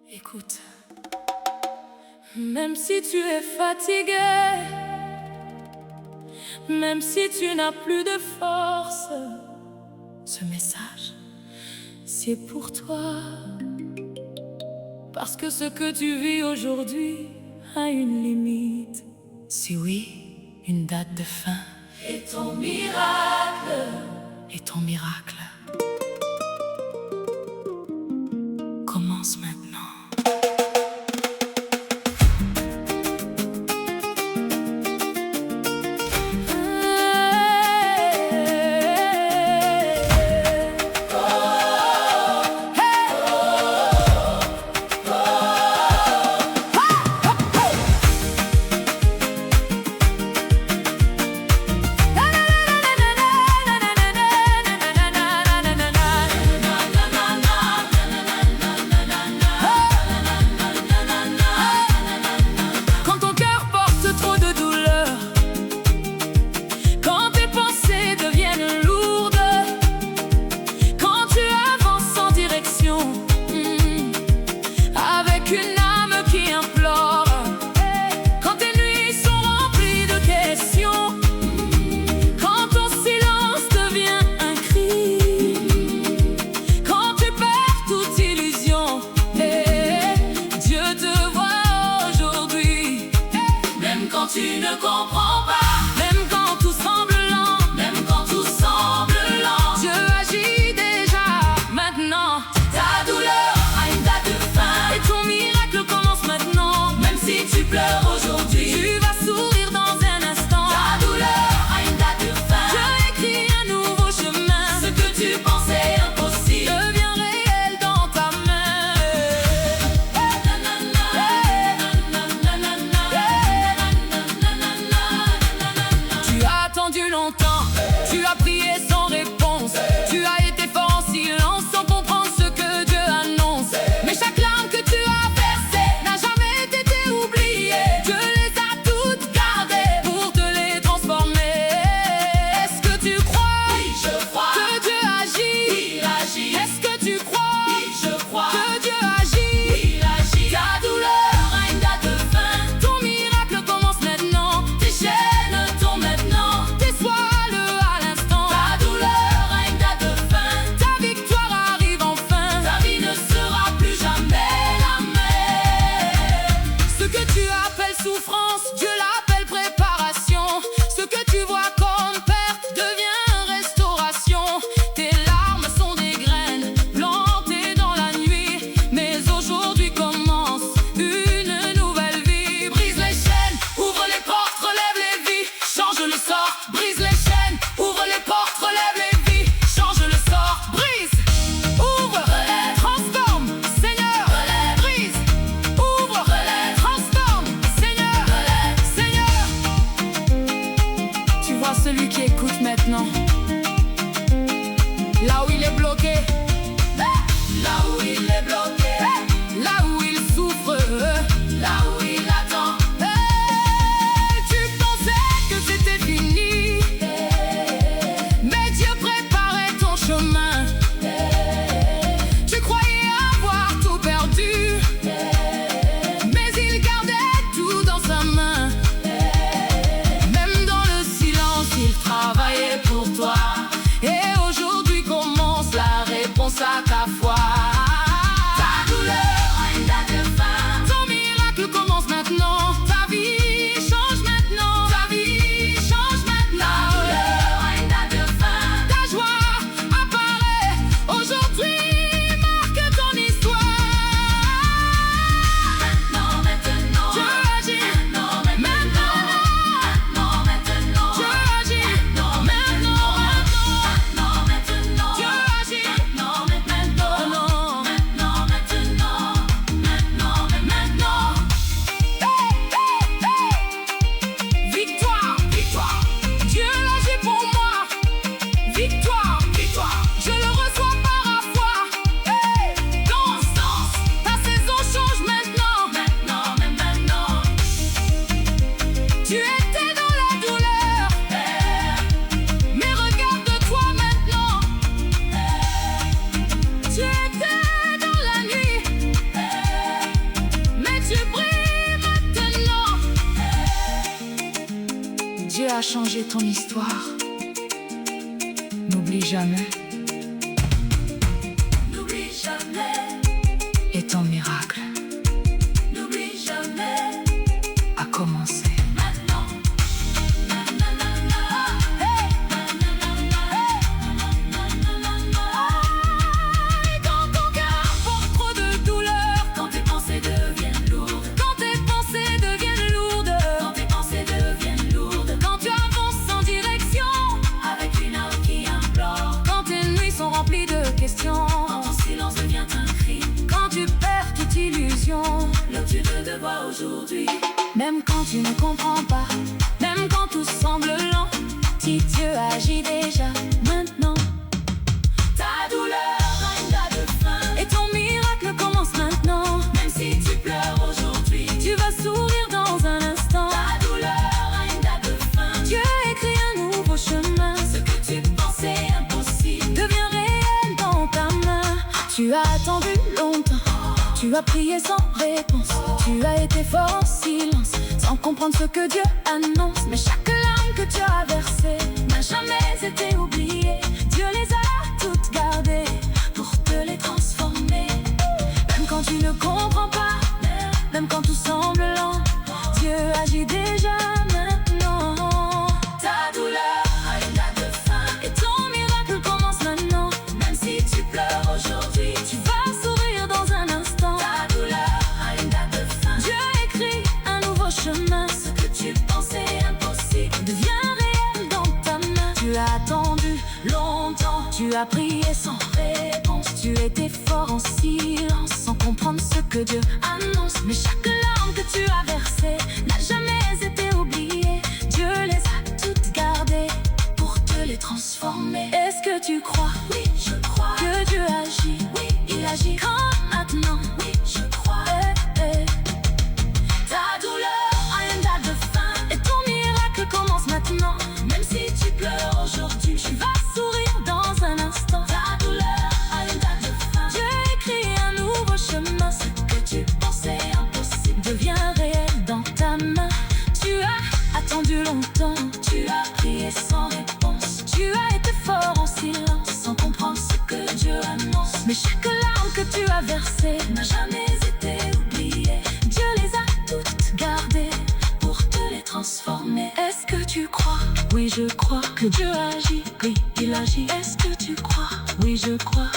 Écoute, même si tu es fatigué, même si tu n'as plus de force, ce message, c'est pour toi. Parce que ce que tu vis aujourd'hui a une limite. Si oui, une date de fin. Et ton miracle. Et ton miracle commence maintenant. a changé ton histoire. N'oublie jamais. N'oublie jamais. Et ton miracle N'oublie jamais. a commencé. Maintenant. Et quand ton cœur porte trop de douleur, Quand tes pensées deviennent lourdes. quand tes pensées deviennent lourdes, Quand tes pensées deviennent lourdes. quand tu avances sans direction, Avec une âme qui implore. quand tes nuits sont remplies de questions, Quand ton silence devient un cri. quand tu perds toute illusion, Là où tu veux te voir aujourd'hui. même quand tu ne comprends pas, même quand tout semble lent, si Dieu agit déjà maintenant. Ta douleur a une date de fin. Et ton miracle commence maintenant. Même si tu pleures aujourd'hui. Tu vas sourire dans un instant. Ta douleur a une date de fin. Dieu écrit un nouveau chemin. Ce que tu pensais impossible Devient réel dans ta main. Tu as attendu longtemps. Tu as prié sans réponse. Tu as été fort en silence, sans comprendre ce que Dieu annonce. Mais chaque larme que tu as versée n'a jamais été oubliée. Dieu les a toutes gardées pour te les transformer. Même quand tu ne comprends pas, même quand tout semble lent, Dieu agit déjà maintenant. Ta douleur a une date de fin. Et ton miracle commence maintenant. Même si tu pleures aujourd'hui. Tu vas sourire dans un instant. Ta douleur a une date de fin. Dieu écrit un nouveau chemin. Ce que tu pensais impossible Devient réel dans ta main. Tu as attendu longtemps. Tu as prié sans réponse. Tu étais fort en silence, sans comprendre ce que Dieu annonce. Mais chaque larme que tu as versée n'a jamais été oubliée. Dieu les a toutes gardées pour te les transformer. Est-ce que tu crois? Oui, je crois. Que Dieu agit. Oui, il agit. Quand maintenant? Oui, je crois. Ta douleur a une date de fin. Et ton miracle commence maintenant. Même si tu pleures aujourd'hui. Tu vas sourire dans un instant. Ta douleur a une date de fin. Dieu écrit un nouveau chemin. Ce que tu pensais impossible Devient réel dans ta main. Tu as attendu longtemps. Tu as prié sans réponse. Tu as été fort en silence, Sans comprendre ce que Dieu annonce. mais chaque larme que tu as versée, N'a jamais été oublié Dieu les a toutes gardées. pour te les transformer. Est-ce que tu crois? Oui, je crois que Dieu agit. Oui, il agit. Est-ce que tu crois? Oui, je crois.